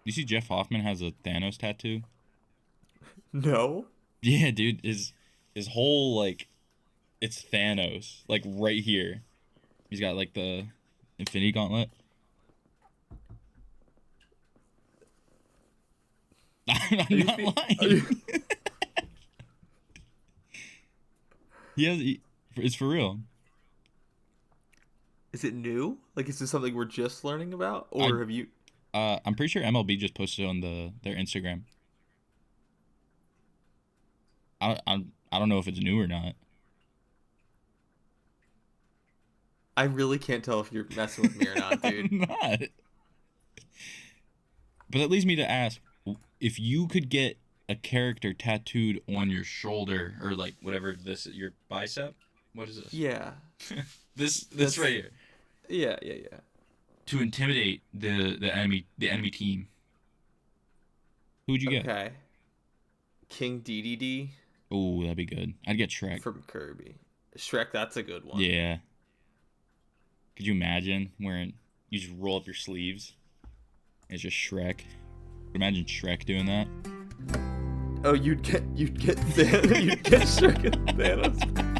You see Jeff Hoffman has a Thanos tattoo? No. Yeah, dude, his whole like it's Thanos, like right here. He's got like the Infinity Gauntlet. Are I'm you not spe- Are lying. you? It's for real. Is it new? Like, is this something we're just learning about, I or have you? I'm pretty sure MLB just posted it on their Instagram. I don't know if it's new or not. I really can't tell if you're messing with me or not, I'm dude. not. But that leads me to ask, if you could get a character tattooed on your shoulder or like whatever this your bicep. What is this? Yeah, This right that's here yeah. to intimidate the enemy team. Who would you get? Okay, King DDD Oh, that'd be good. I'd get Shrek. from Kirby. Shrek, that's a good one. Yeah. Could you imagine wearing? You just roll up your sleeves. It's just Shrek. Imagine Shrek doing that. Oh, you'd get you'd get Shrek and Thanos.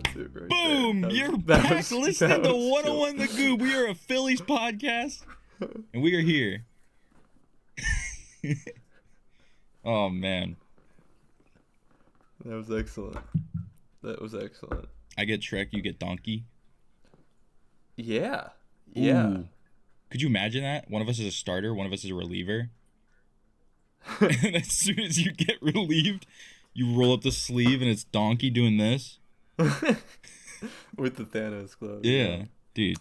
That's it right there. Boom! You're That back was listening that to was 101 The Goob. We are a Phillies podcast, and we are here. Oh, man. That was excellent. That was excellent. I get Shrek, you get Donkey. Yeah. Yeah. Ooh. Could you imagine that? One of us is a starter, one of us is a reliever. And as soon as you get relieved, you roll up the sleeve and it's Donkey doing this. With the Thanos glove. Yeah. Dude.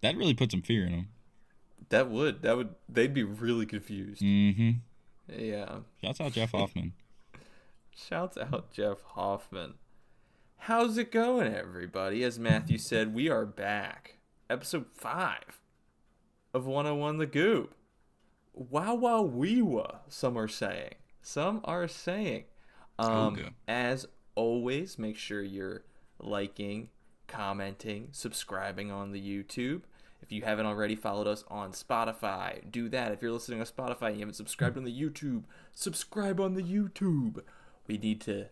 That really put some fear in them. They'd be really confused. Mm-hmm. Yeah. Shouts out Jeff Hoffman. Shouts out Jeff Hoffman. How's it going, everybody? As Matthew said, we are back. Episode 5 of 101 The Goob. Wow, wow, wee wah, some are saying. Some are saying. Ooga. As always, make sure you're liking, commenting, subscribing on the YouTube. If you haven't already followed us on Spotify, do that. If you're listening on Spotify and you haven't subscribed on the YouTube, subscribe on the YouTube. We need to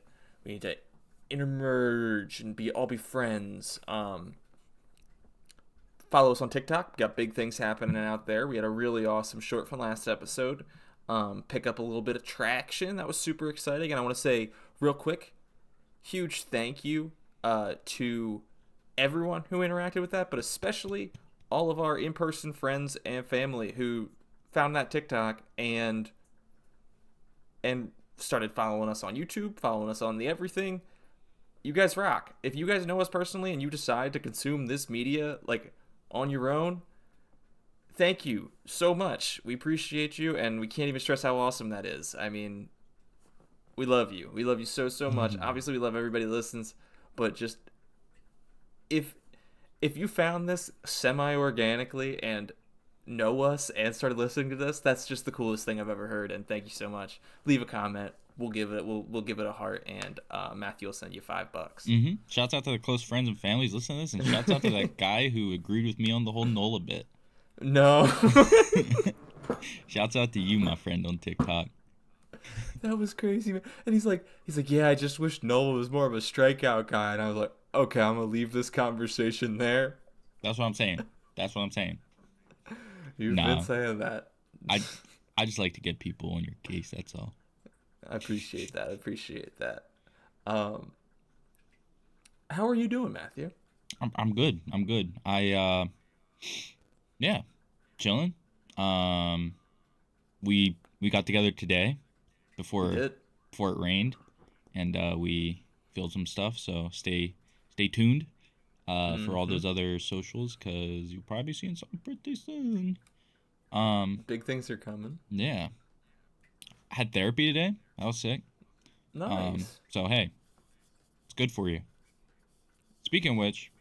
intermerge and all be friends. Follow us on TikTok. We got big things happening out there. We had a really awesome short from last episode. Pick up a little bit of traction. That was super exciting. And I want to say real quick, huge thank you to everyone who interacted with that, but especially all of our in-person friends and family who found that TikTok and started following us on YouTube, following us on the everything. You guys rock. If you guys know us personally and you decide to consume this media like on your own, thank you so much. We appreciate you, and we can't even stress how awesome that is. I mean, we love you. We love you so much. Obviously, we love everybody that listens, but just if you found this semi-organically and know us and started listening to this, that's just the coolest thing I've ever heard, and thank you so much. Leave a comment. We'll give it a heart, and Matthew will send you $5. Mm-hmm. Shouts out to the close friends and families listening to this, and shouts out to that guy who agreed with me on the whole NOLA bit. No. Shouts out to you, my friend on TikTok. That was crazy, man. And he's like, yeah, I just wish Nola was more of a strikeout guy. And I was like, okay, I'm gonna leave this conversation there. That's what I'm saying. You've been saying that. I just like to get people on your case. That's all. I appreciate that. How are you doing, Matthew? I'm good. Yeah, chilling. We got together today before it rained, and we filmed some stuff. So stay tuned for all those other socials, because you'll probably be seeing something pretty soon. Big things are coming. Yeah. had therapy today. I was sick. Nice. So hey, it's good for you. Speaking of which,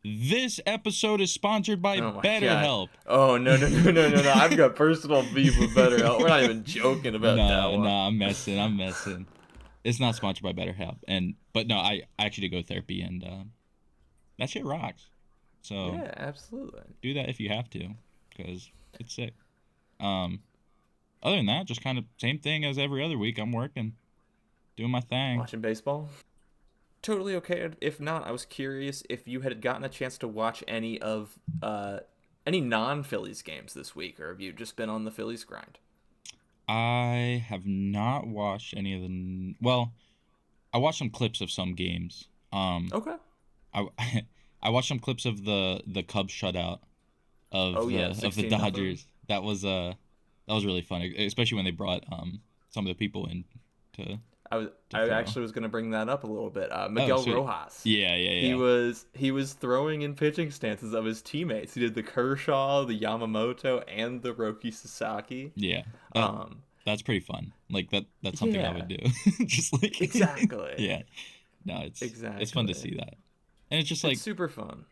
this episode is sponsored by Oh my god. BetterHelp. Oh no no no no no no! I've got personal beef with BetterHelp. We're not even joking about that No, one. I'm messing. It's not sponsored by BetterHelp, but no, I actually go to therapy, and that shit rocks. So Yeah, absolutely. do that if you have to, because it's sick. Um, Other than that, just kind of same thing as every other week. I'm working, doing my thing. Watching baseball. Totally okay. If not, I was curious if you had gotten a chance to watch any non-Phillies games this week, or have you just been on the Phillies grind? I have not watched any of well, I watched some clips of some games. Okay. I I watched some clips of the Cubs shutout Oh yeah, of the 16-0. Dodgers. That was really fun, especially when they brought some of the people in to I throw. actually was going to bring that up a little bit. Oh, Miguel sweet. Rojas. He Yeah. was throwing in pitching stances of his teammates. He did the Kershaw, the Yamamoto, and the Roki Sasaki. Yeah. That Um, that's pretty fun. Like that's something I would yeah, do. Just like exactly, yeah. No, it's fun to exactly. see that. And it's just It's like, super fun.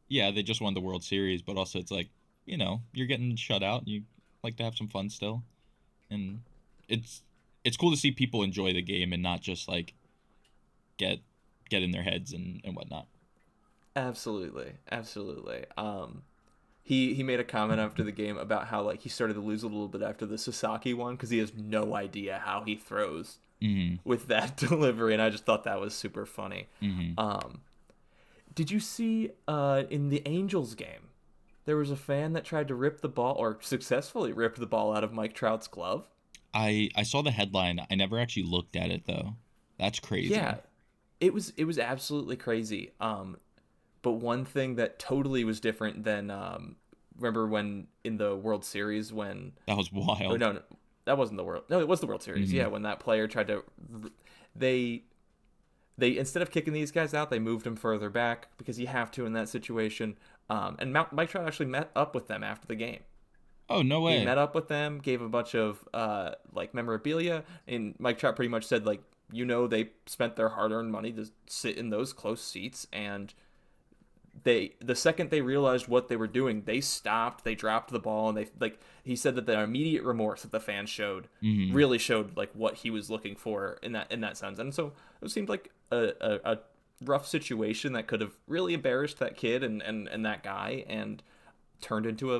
yeah, they just won the World Series, but also it's like, you're getting shut out. You like to have some fun still. And it's it's cool to see people enjoy the game and not just like get get in their heads and whatnot. Absolutely, absolutely. He made a comment after the game about how like he started to lose a little bit after the Sasaki one because he has no idea how he throws Mm-hmm. with that delivery, and I just thought that was super funny. Mm-hmm. Um, did you see in the Angels game there was a fan that tried to rip the ball or successfully ripped the ball out of Mike Trout's glove? I saw the headline. I never actually looked at it though. That's Yeah, crazy. it was absolutely crazy. But one thing that totally was different than remember when in the World Series when That was oh wild. no, that wasn't the World, no, it was the World Series, Mm-hmm. yeah, when that player tried to they they instead of kicking these guys out, they moved him further back because you have to in that situation. And Mike Trout actually met up with them after the game. Oh, no He way. met up with them, gave a bunch of like memorabilia, and Mike Trout pretty much said like, they spent their hard-earned money to sit in those close seats, and the second they realized what they were doing, they stopped, they dropped the ball, and they like he said that the immediate remorse that the fans showed Mm-hmm. really showed like what he was looking for in that sense. And so it seemed like a rough situation that could have really embarrassed that kid and that guy and turned into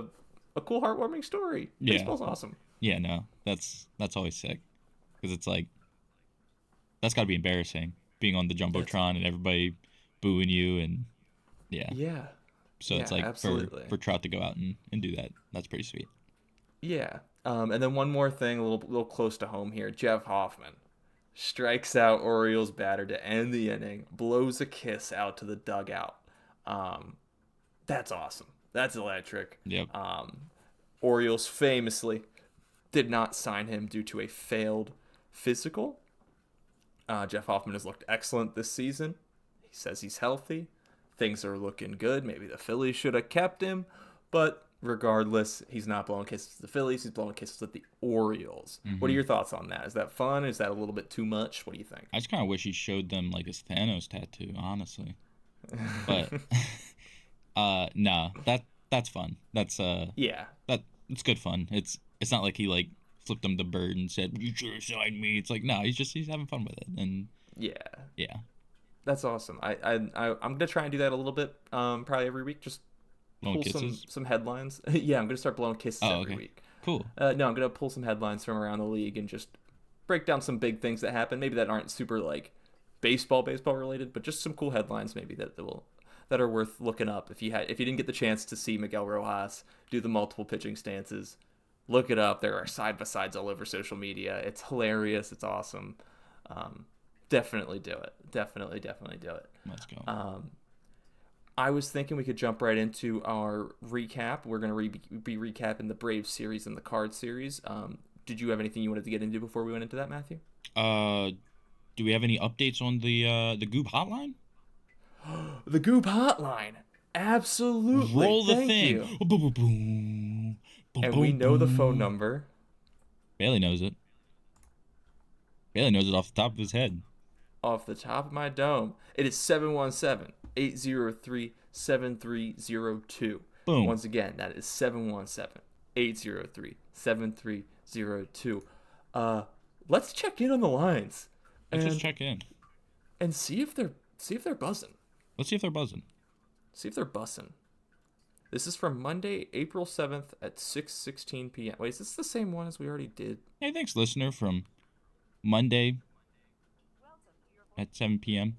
a cool heartwarming story. Yeah. Baseball's awesome. Yeah, no. That's always sick. Because it's like, that's got to be embarrassing being on the That's Jumbotron and everybody booing you. And yeah. yeah. So it's Yeah, like absolutely. for Trout to go out and do that, that's pretty sweet. Yeah. And then one more thing, a little close to home here. Jeff Hoffman strikes out Orioles batter to end the inning, blows a kiss out to the dugout. Um, that's awesome. That's electric. Yep. Orioles famously did not sign him due to a failed physical. Jeff Hoffman has looked excellent this season. He says he's healthy. Things are looking good. Maybe the Phillies should have kept him, but regardless, he's not blowing kisses at the Phillies. He's blowing kisses at the Orioles. What are Mm-hmm. your thoughts on that? Is that fun? Is that a little bit too much? What do you think? I just kind of wish he showed them like his Thanos tattoo, honestly. But nah, that's fun. Yeah, It's good fun. It's not like he like flipped them the bird and said you should have signed me. It's like no, he's having fun with it, and yeah, yeah, that's awesome. I'm gonna try and do that a little bit, probably every week. Just blowing pull some kisses. some headlines. Yeah, I'm gonna start blowing kisses Oh, every okay, week. cool. No, I'm gonna pull some headlines from around the league and just break down some big things that happen. Maybe that aren't super like baseball related, but just some cool headlines maybe that are worth looking up. If you didn't get the chance to see Miguel Rojas do the multiple pitching stances, look it up. There are side by sides all over social media. It's hilarious. It's awesome. Definitely do it. Definitely do it. Let's go. I was thinking we could jump right into our recap. We're going to be recapping the Braves series and the Card series. Did you have anything you wanted to get into before we went into that, Matthew? Uh, do we have any updates on the GOOB hotline? The GOOB hotline. Absolutely. Roll the Thank thing. you. Boom, boom, boom, boom, And we boom, know the phone boom. number. Bailey knows it. Bailey knows it off the top of his head. Off the top of my dome, it is 717-803-7302. Boom. Once again, that is 717-803-7302. Let's check in on the lines Let's just and check in. see if they're buzzing. Let's see if they're buzzing. See if they're bussing. This is from Monday, April 7th at 6:16 p.m. Wait, is this the same one as we already did? Hey, thanks, listener, from Monday at 7 p.m.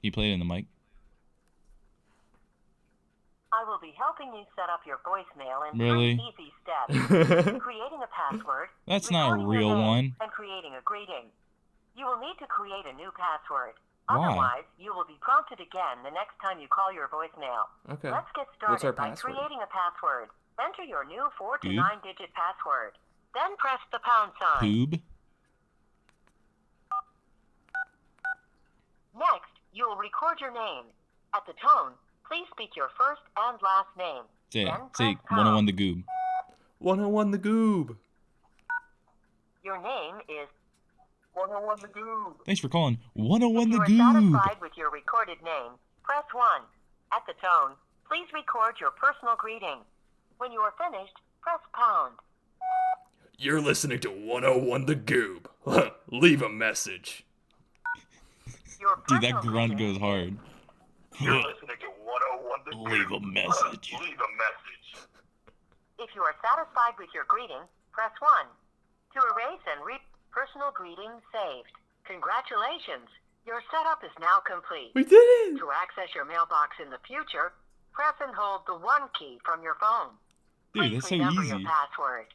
You played it in the mic. I will be helping you set up your voicemail in Really? 3 easy steps. Creating a password. That's not a recording your real name, one. And creating a greeting. You will need to create a new password. Why? Otherwise, you will be prompted again the next time you call your voicemail. Okay. Let's get What's our started by password? creating a password. Enter your new 4 to GOOB? 9-digit password. Then press the pound sign. GOOB? Next, you will record your name. At the tone, please speak your first and last name. Say, Then say press 101 pound. the GOOB. 101 the Goob. Your name is 101 the GOOB. Thanks for calling 101 the If you are GOOB. satisfied with your recorded name, press 1. At the tone, please record your personal greeting. When you are finished, press pound. You're listening to 101 the Goob. Leave a message. Your Dude, that personal grunt greeting goes hard. You're listening to 101 The Leave a message. Leave a message. If you are satisfied with your greeting, press 1. To erase and read personal greeting saved. Congratulations. Your setup is now complete. We did it. To access your mailbox in the future, press and hold the 1 key from your phone. Dude, Please that's so remember easy. your password.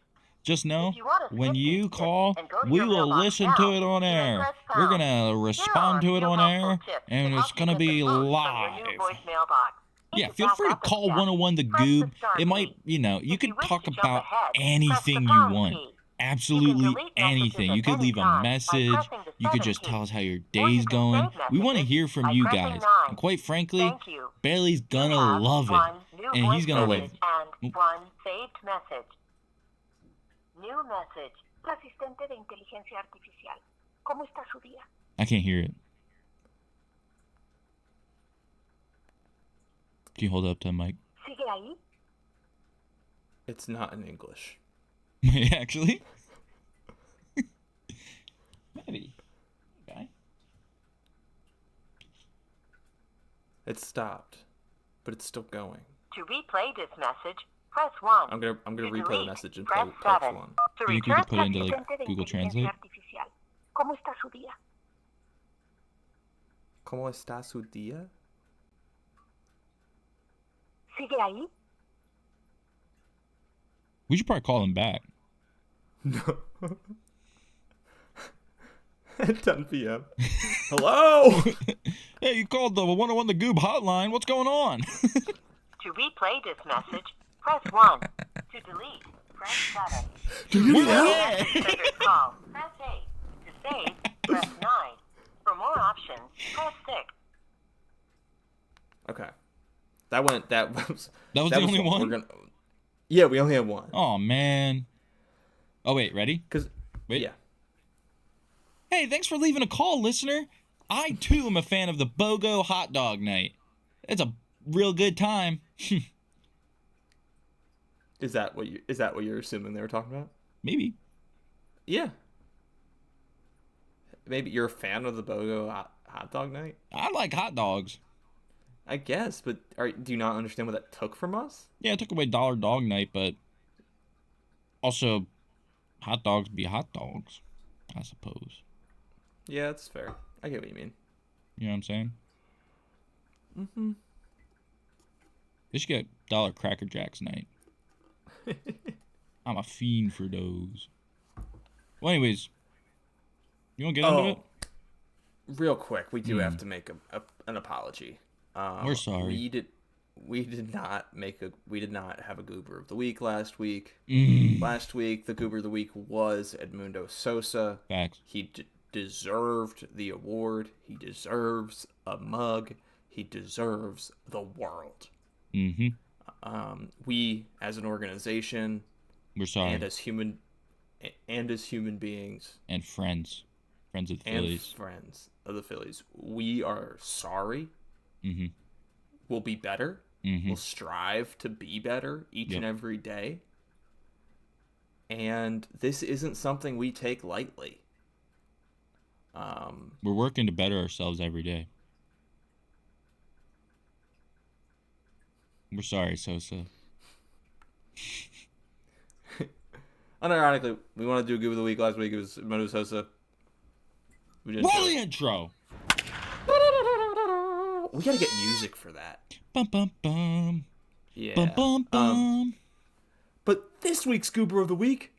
Just know, If you want to when skip you these tips call, and go to we your will mailbox listen now, to it on you may air. press We're pound. gonna Here are respond a to it few on helpful air, tips to and help it's you gonna get the be most from your new live. voice mailbox. Yeah, To feel back free to up a call step, 101 the press the GOOB. start It might, key. you If could you wish talk to jump about ahead, press the anything you pound want. key. Absolutely delete messages anything. at You could any leave a time by message. pressing the You could 7 just key. tell us how your Or you day's can going. save We want to messages hear from by you pressing guys. 9. And quite frankly, Thank you. Bailey's You gonna have love it. 1 new And voice he's gonna message love and 1 saved message. New message. Asistente de inteligencia artificial. ¿Cómo está su día? I can't hear it. Can you hold it up to the mic? ¿Sigue ahí? It's not in English. Actually? Maybe. Okay. It stopped, but it's still going. To replay this message, press 1. I'm gonna To replay the delete, message and press play part 7. 1. To You think we return could put it into like Asistente de Google inteligencia Translate? artificial. ¿Cómo está su día? ¿Cómo está su día? ¿Sigue ahí? We should probably call him back. No. At 10 p.m. Hello. Hey, you called the 101 the GOOB hotline. What's going on? To replay this message, press 1. To delete, press 7. Do you We're know? there. Sender's call, press 8. To save, press 9. For more options, press 6. Okay. That was That was the only what one? we're gonna. Yeah, we only have one. Oh, man. Oh, wait, ready? Cause Wait. yeah. Hey, thanks for leaving a call, listener. I, too, am a fan of the BOGO hot dog night. It's a real good time. Is that what you're assuming they were talking about? Maybe. Yeah. Maybe you're a fan of the BOGO hot dog night? I like hot dogs. I guess, but do you not understand what that took from us? Yeah, it took away Dollar Dog Night, but also hot dogs be hot dogs, I suppose. Yeah, that's fair. I get what you mean. You know what I'm saying? Mm-hmm. They should get Dollar Cracker Jacks night. I'm a fiend for those. Well, anyways, you want to get into it? Real quick, we do have to make an apology. We're sorry. We did not have a Goober of the Week last week. Last week, the Goober of the Week was Edmundo Sosa. Facts. He deserved the award. He deserves a mug. He deserves the world. Mm-hmm. We, as an organization, We're sorry. and as human and as human beings And friends of the and Phillies. friends of the Phillies, we are sorry. Mm-hmm. We'll be better. Mm-hmm. We'll strive to be better each Yep. and every day. And this isn't something we take lightly. We're working to better ourselves every day. We're sorry, Sosa. Unironically, we want to do a Goob of the Week. Last week it was Manu Sosa. We didn't Roll do the it. intro. We gotta get music for that. Bum bum bum. Yeah. Bum bum bum. But this week's Goober of the Week,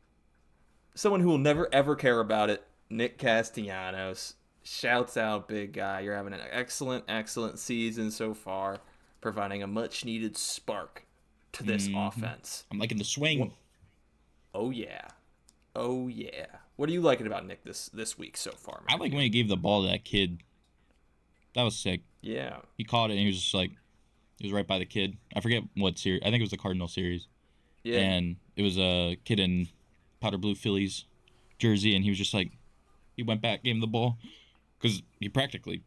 someone who will never ever care about it, Nick Castellanos. Shouts out, big guy. You're having an excellent season so far, providing a much needed spark to this offense. I'm liking the swing. Oh yeah. What are you liking about Nick this week so far, I man? like when he gave the ball to that kid. That was sick. Yeah. He caught it and he was just like, he was right by the kid. I forget what series. I think it was the Cardinal series. Yeah. And it was a kid in powder blue Phillies jersey, and he was just like, he went back, gave him the ball, because he practically,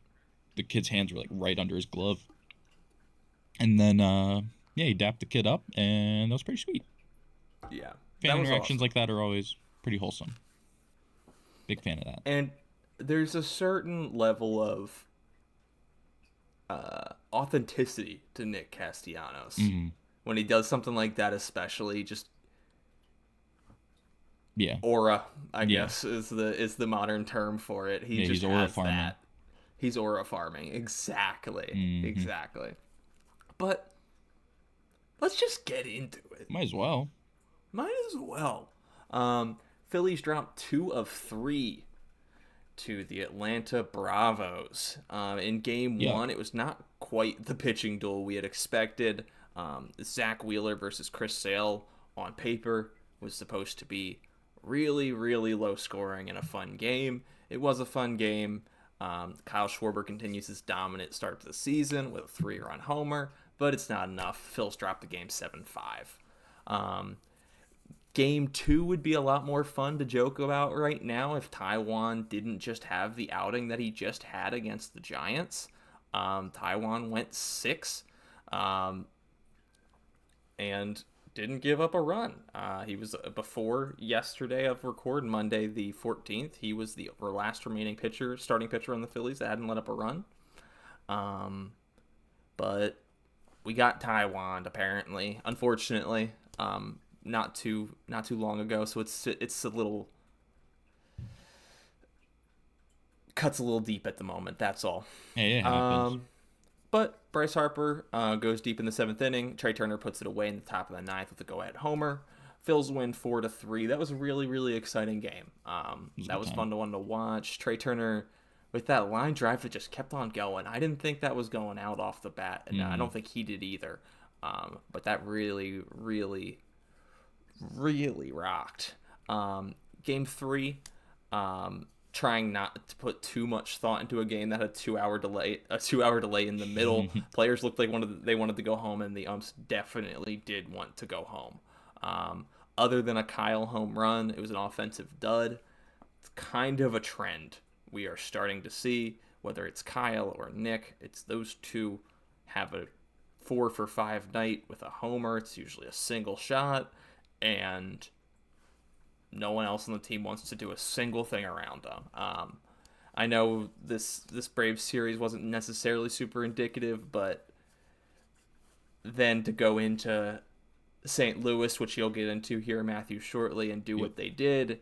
the kid's hands were like right under his glove. And then, he dapped the kid up, and that was pretty sweet. Yeah. Fan That was interactions awesome. like that are always pretty wholesome. Big fan of that. And there's a certain level of authenticity to Nick Castellanos. Mm-hmm. When he does something like that, especially, just Yeah. aura, I Yeah. guess, is the modern term for it. He Yeah, just he's aura has farming. that. He's aura farming. Exactly. Exactly. But let's just get into it. Might as well. Might as well. Phillies dropped 2 of 3 to the Atlanta Bravos. In game Yeah. 1, it was not quite the pitching duel we had expected. Zach Wheeler versus Chris Sale on paper was supposed to be really, really low scoring and a fun game. It was a fun game. Kyle Schwarber continues his dominant start to the season with a 3-run homer, but it's not enough. Phils dropped the game 7-5. Game 2 would be a lot more fun to joke about right now if Taijuan didn't just have the outing that he just had against the Giants. Taijuan went 6 and didn't give up a run. He was, before yesterday of record, Monday the 14th, he was the last remaining starting pitcher on the Phillies that hadn't let up a run. But we got Taijuan, apparently, unfortunately. Not too long ago, so it's a little cuts a little deep at the moment. That's all. Hey, it happens. But Bryce Harper goes deep in the 7th inning. Trey Turner puts it away in the top of the 9th with a go-ahead homer. Phils win 4-3. That was a really, really exciting game. That was fun to watch. Trey Turner with that line drive that just kept on going. I didn't think that was going out off the bat, and I don't think he did either. But that really, really, really rocked. Game 3, trying not to put too much thought into a game that had a 2-hour delay in the middle. Players looked like they wanted to go home, and the umps definitely did want to go home. Other than a Kyle home run, it was an offensive dud. It's kind of a trend we are starting to see, whether it's Kyle or Nick. It's those two have a 4-for-5 night with a homer. It's usually a single shot, and no one else on the team wants to do a single thing around them. I know this Braves series wasn't necessarily super indicative, but then to go into St. Louis, which you'll get into here, Matthew, shortly, and do what they did,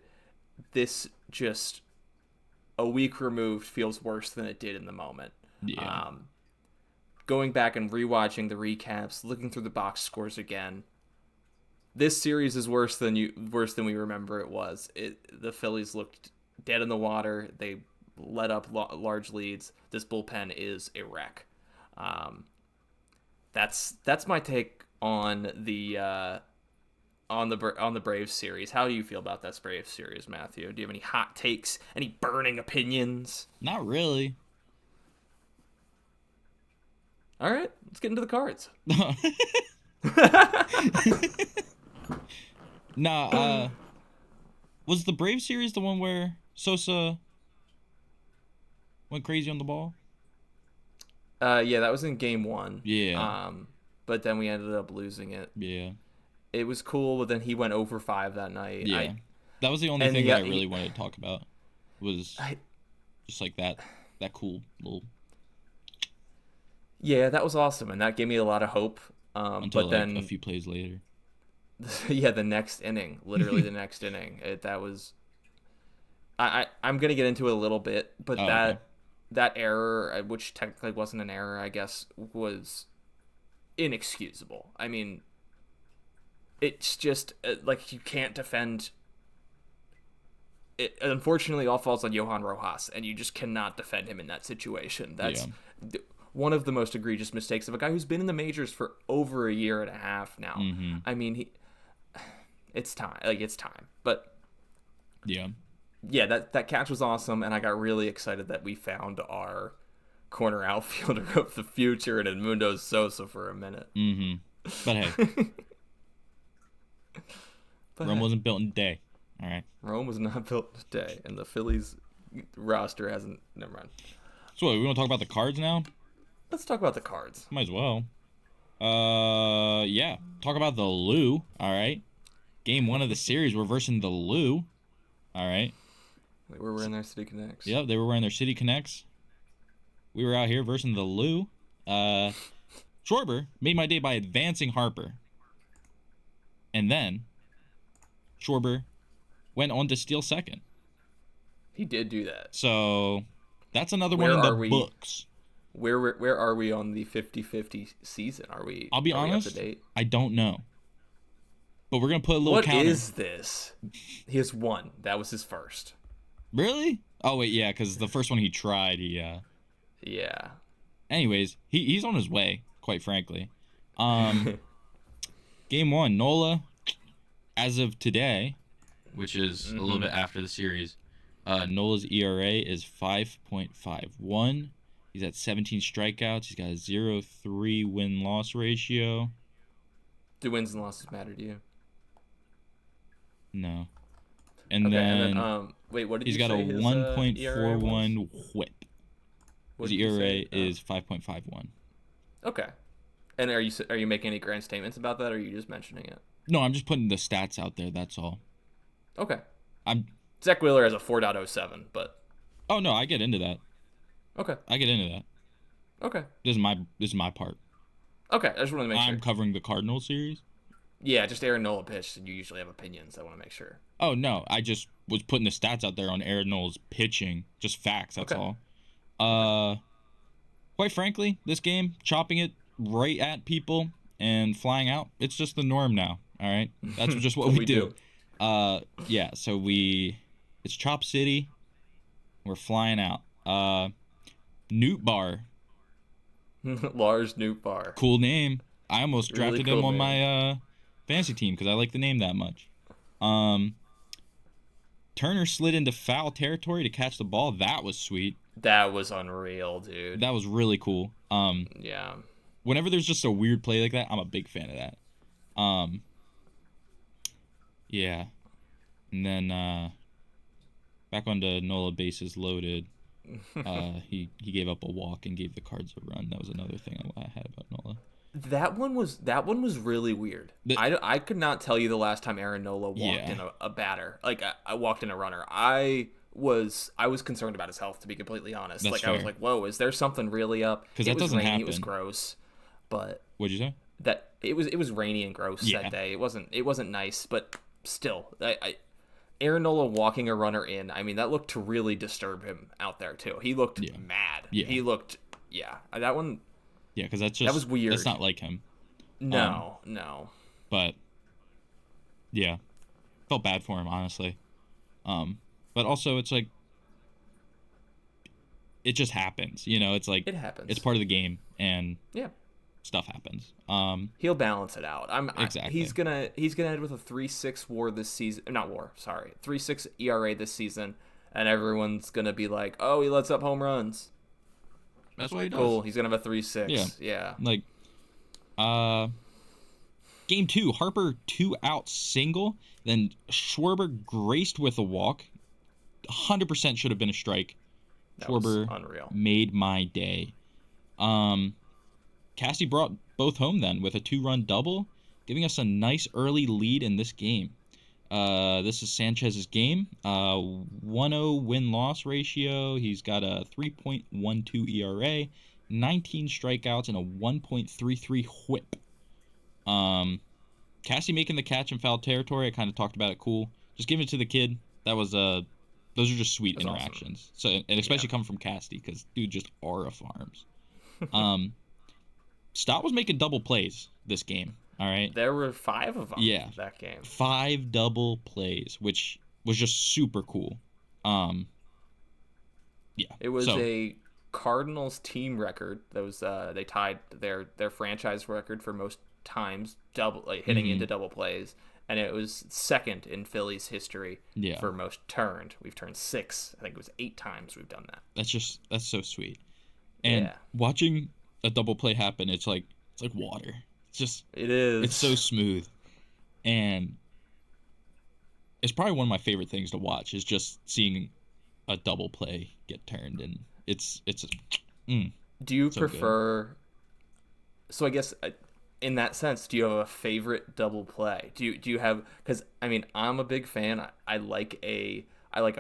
this just a week removed feels worse than it did in the moment. Yeah. Going back and rewatching the recaps, looking through the box scores again, this series is worse than we remember it was. The Phillies looked dead in the water. They let up large leads. This bullpen is a wreck. That's my take on the Braves series. How do you feel about that Braves series, Matthew? Do you have any hot takes? Any burning opinions? Not really. All right, let's get into the cards. Nah, Was the Braves series the one where Sosa went crazy on the ball? Yeah, that was in game 1. Yeah. But then we ended up losing it. Yeah. It was cool, but then he went over 5 that night. Yeah. That was the only and thing yeah, that I really wanted to talk about. Was just like that cool little Yeah, that was awesome, and that gave me a lot of hope. until But like then a few plays later. yeah, the next inning, literally the next inning, that was. I'm gonna get into it a little bit, but Okay. that error, which technically wasn't an error, I guess, was inexcusable. I mean, it's just like you can't defend. It unfortunately all falls on Johan Rojas, and you just cannot defend him in that situation. That's one of the most egregious mistakes of a guy who's been in the majors for over a year and a half now. Mm-hmm. I mean, it's time. Like, it's time. But Yeah. yeah, that catch was awesome, and I got really excited that we found our corner outfielder of the future in Edmundo Sosa for a minute. Mm-hmm. But hey, Rome wasn't built in a day. All right. Rome was not built today, and the Phillies roster hasn't. Never mind. So what, we want to talk about the Cards now? Let's talk about the Cards. Might as well. Yeah. Talk about the Lou. All right. Game 1 of the series, we're versing the Lou. All right. We were wearing their City Connects. Yep, they were wearing their City Connects. We were out here versing the Lou. Schwarber made my day by advancing Harper. And then Schwarber went on to steal second. He did do that. So that's another Where one in are the we? books. Where are we on the 50-50 season? I'll be honest, up to date? I don't know. But we're going to put a little What counter. is this? He has one. That was his first. Really? Oh, wait, yeah, because the first one he tried, Yeah. Anyways, he's on his way, quite frankly. Game 1, Nola, as of today, which is a little bit after the series, Nola's ERA is 5.51. He's at 17 strikeouts. He's got a 0.3 win-loss ratio. Do wins and losses matter to you? No. And Okay, then, and then wait, what did he's you got a say his, ERA was? 1.41 whip. What His did you ERA say? is 5.51. Okay. And are you making any grand statements about that, or are you just mentioning it? No, I'm just putting the stats out there, that's all. Okay. I'm Zach Wheeler has a 4.07, but Oh no, I get into that. okay. I get into that. Okay. This is my part. Okay, I just want to make I'm sure. covering the Cardinals series. Yeah, just Aaron Nola pitched, and you usually have opinions. I want to make sure. Oh no, I just was putting the stats out there on Aaron Nolan's pitching, just facts. That's Okay. all. Quite frankly, this game, chopping it right at people and flying out, it's just the norm now. All right, that's just what we do. Yeah. So it's Chop City. We're flying out. Newt Bar, Lars Nootbaar. cool name. I almost Really drafted cool him on name. my fantasy team because I like the name that much. Turner slid into foul territory to catch the ball. That was sweet. That was unreal, dude. That was really cool. Yeah. Whenever there's just a weird play like that, I'm a big fan of that. Yeah. And then back onto Nola bases loaded. He gave up a walk and gave the Cards a run. That was another thing I had about Nola. That one was really weird. I could not tell you the last time Aaron Nola walked in a batter. Like I walked in a runner. I was concerned about his health, to be completely honest. That's like fair. I was like, whoa, is there something really up? Because It that was doesn't rainy, happen. It was gross, but What'd you say? that it was rainy and gross Yeah. that day. It wasn't nice, but still, Aaron Nola walking a runner in. I mean, that looked to really disturb him out there too. He looked mad. Yeah. He looked that one. Yeah, because that's just That was weird. That's not like him. No. But yeah, felt bad for him, honestly. But also it's like it just happens, it's like It happens. It's part of the game, and Yeah. stuff happens. He'll balance it out. Exactly. He's gonna end with a 3.6 WAR this season. Not WAR, sorry, 3.6 ERA this season, and everyone's gonna be like, "Oh, he lets up home runs." That's what he does. Cool. He's gonna have a 3.6. Yeah. Yeah. Like, Game 2, Harper 2-out single. Then Schwarber graced with a walk. 100% should have been a strike. That was Schwarber unreal. made my day. Cassie brought both home then with a 2-run double, giving us a nice early lead in this game. This is Sanchez's game. 1-0 win-loss ratio. He's got a 3.12 ERA, 19 strikeouts, and a 1.33 whip. Cassie making the catch in foul territory. I kind of talked about it. Cool. Just give it to the kid. That was those are just sweet That's interactions. Awesome. So, and especially coming from Cassie, because dude just aura farms. Stott was making double plays this game. All right. There were 5 of them. Yeah. That game. 5 double plays, which was just super cool. Yeah. It was a Cardinals team record. That was they tied their franchise record for most times hitting into double plays, and it was second in Phillies history for most turned. We've turned 6. I think it was 8 times we've done that. That's so sweet. And watching a double play happen, it's like water. It is. It's so smooth, and it's probably one of my favorite things to watch is just seeing a double play get turned, and it's. Do you so prefer? Good. So I guess in that sense, do you have a favorite double play? Do you have? Because I mean, I'm a big fan. I like a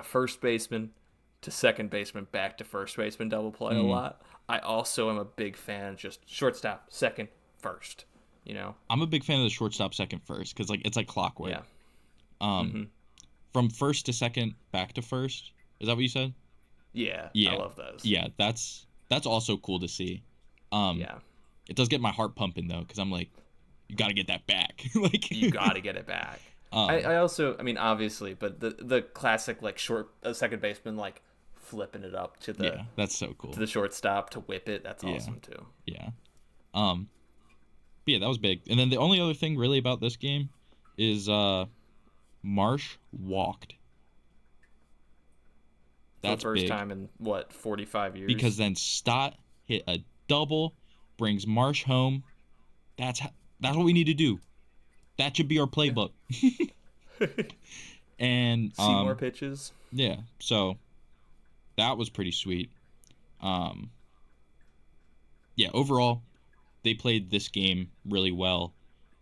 first baseman to second baseman back to first baseman double play a lot. I also am a big fan of just shortstop second first. You know, I'm a big fan of the shortstop second first because it's like clockwork. Yeah. From first to second back to first. Is that what you said? Yeah. I love those. Yeah, that's also cool to see. It does get my heart pumping though, because I'm like, you got to get that back. Like you got to get it back. I also, I mean, obviously, but the classic like second baseman like flipping it up to the that's so cool to the shortstop to whip it. That's awesome too. Yeah. But yeah, that was big. And then the only other thing really about this game is Marsh walked. That's the first big. time in what 45 years. Because then Stott hit a double, brings Marsh home. That's what we need to do. That should be our playbook. And see more pitches. Yeah, so that was pretty sweet. Yeah, overall, they played this game really well.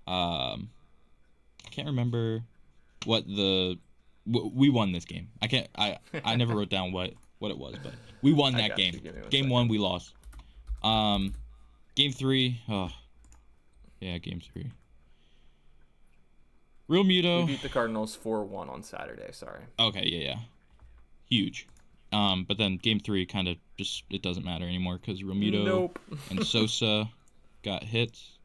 I can't remember what we won this game. I never wrote down what it was, but we won that game. Game 1 we lost. Game 3, game 3. Real Muto. We beat the Cardinals 4-1 on Saturday, sorry. Okay, yeah. Huge. But then game 3 kind of just, it doesn't matter anymore because Real Muto and Sosa got hits.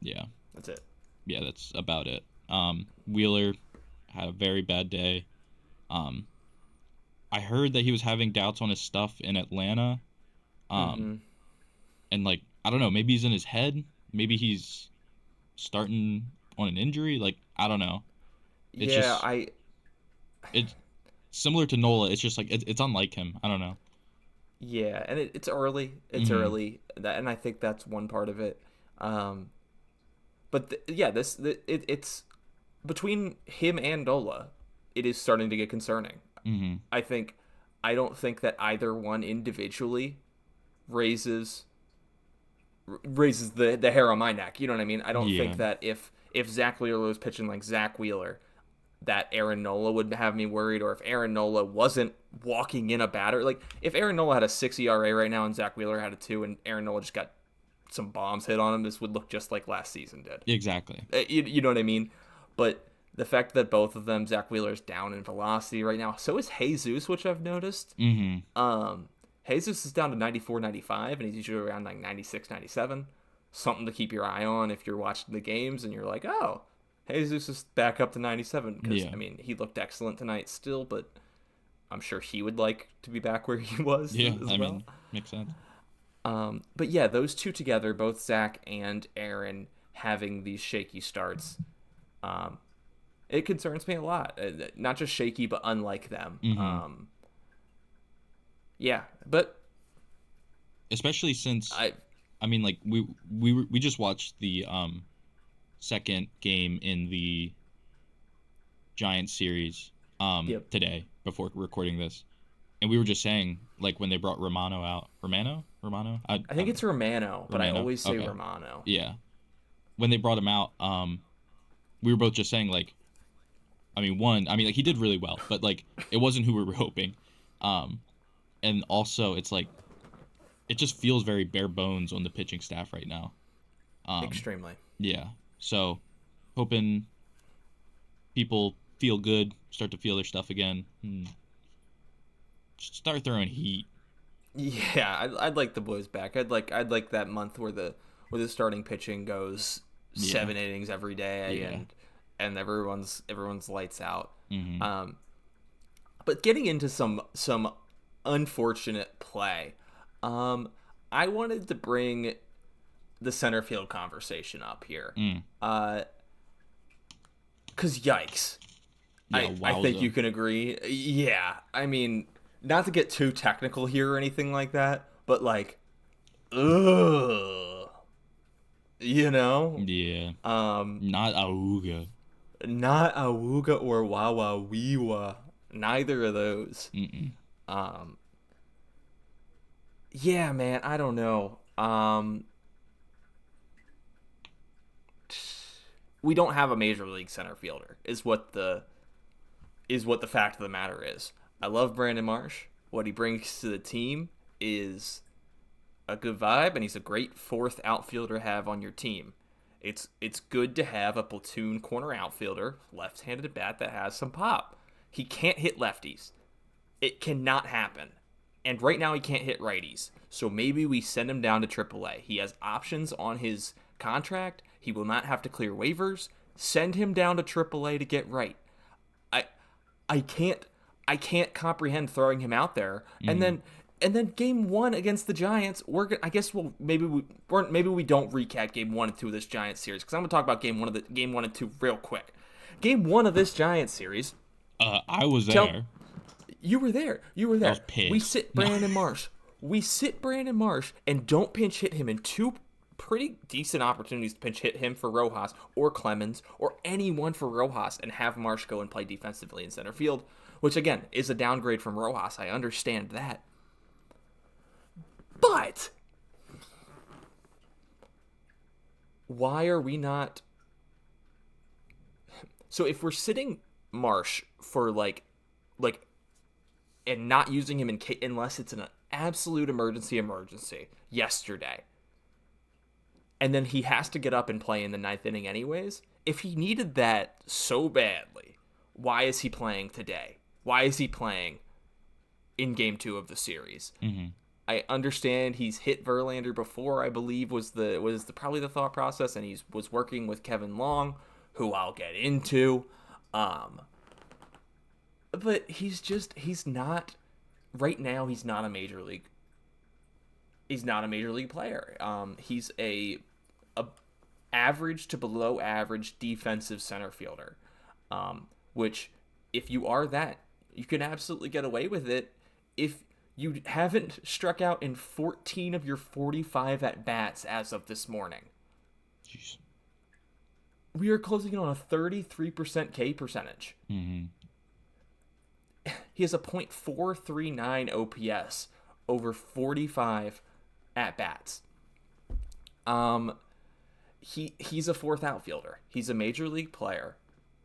Yeah. That's it. Yeah, that's about it. Wheeler had a very bad day. I heard that he was having doubts on his stuff in Atlanta. And like, I don't know, maybe he's in his head. Maybe he's starting on an injury. Like, I don't know. It's similar to Nola. It's just like, it's unlike him. I don't know. Yeah, and it's early. It's early. And I think that's one part of it. But it's between him and Nola, it is starting to get concerning. I don't think that either one individually raises the hair on my neck. You know what I mean? I don't think that if Zach Wheeler was pitching like Zach Wheeler, that Aaron Nola would have me worried, or if Aaron Nola wasn't walking in a batter. Like, if Aaron Nola had a 6 ERA right now and Zach Wheeler had a 2 and Aaron Nola just got some bombs hit on him, this would look just like last season did. Exactly. You know what I mean? But the fact that both of them, Zach Wheeler's down in velocity right now. So is Jesus, which I've noticed. Jesus is down to 94, 95, and he's usually around like 96, 97. Something to keep your eye on if you're watching the games and you're like, oh, Jesus is back up to 97. Because, I mean, he looked excellent tonight still, but I'm sure he would like to be back where he was as well. I mean, makes sense. But yeah, those two together, both Zach and Aaron having these shaky starts, it concerns me a lot. Not just shaky, but unlike them. Mm-hmm. Yeah, but especially since I mean, like we just watched the second game in the Giants series Yep. today before recording this, and we were just saying like when they brought Romano out, Romano, I I think don't it's Romano, but I Romano. always say Okay, Romano. yeah. When they brought him out, we were both just saying like, like he did really well, but like it wasn't who we were hoping, um, and also it's like it just feels very bare bones on the pitching staff right now. Um, Extremely. yeah, so hoping people feel good, start to feel their stuff again, and start throwing heat. Yeah, I'd like the Blues back. I'd like that month where the starting pitching goes Yeah, 7 innings every day yeah. and everyone's lights out. Mm-hmm. But getting into some unfortunate play, um, I wanted to bring the center field conversation up here. Mm. Cause yikes. Yeah, I think you wowza. can agree. Yeah. I mean, not to get too technical here or anything like that, but like, ugh. You know? Yeah, Um, not Auga. not Awuga or Wawa Wiwa. Neither of those. Mm-mm. Um, yeah, man, I don't know. We don't have a major league center fielder, is what the fact of the matter is. I love Brandon Marsh. What he brings to the team is a good vibe, and he's a great fourth outfielder to have on your team. It's good to have a platoon corner outfielder, left-handed at bat that has some pop. He can't hit lefties. It cannot happen. And right now he can't hit righties. So maybe we send him down to AAA. He has options on his contract. He will not have to clear waivers. Send him down to AAA to get right. I I can't comprehend throwing him out there. Mm-hmm. And then game 1 against the Giants, I guess maybe we don't recap game 1 and 2 of this Giants series cuz I'm going to talk about game 1 and 2 real quick. Game 1 of this Giants series, I was tell there. you were there. You were I there. was We pissed. sit No. Brandon Marsh. We sit Brandon Marsh and don't pinch hit him in two pretty decent opportunities to pinch hit him for Rojas or Clemens or anyone for Rojas and have Marsh go and play defensively in center field, which again is a downgrade from Rojas. I understand that. But why are we not? So if we're sitting Marsh for like and not using him unless it's an absolute emergency yesterday, and then he has to get up and play in the ninth inning anyways, if he needed that so badly, why is he playing today? Why is he playing in game 2 of the series? Mm-hmm. I understand he's hit Verlander before, I believe was probably the thought process, and he was working with Kevin Long, who I'll get into. But he's not right now. He's not a major league. He's not a major league player. He's a average to below average defensive center fielder. Which, if you are that, you can absolutely get away with it if you haven't struck out in 14 of your 45 at bats as of this morning. Jeez. We are closing in on a 33% K percentage. Mm-hmm. He has a .439 OPS over 45 at bats. He's a fourth outfielder. He's a major league player.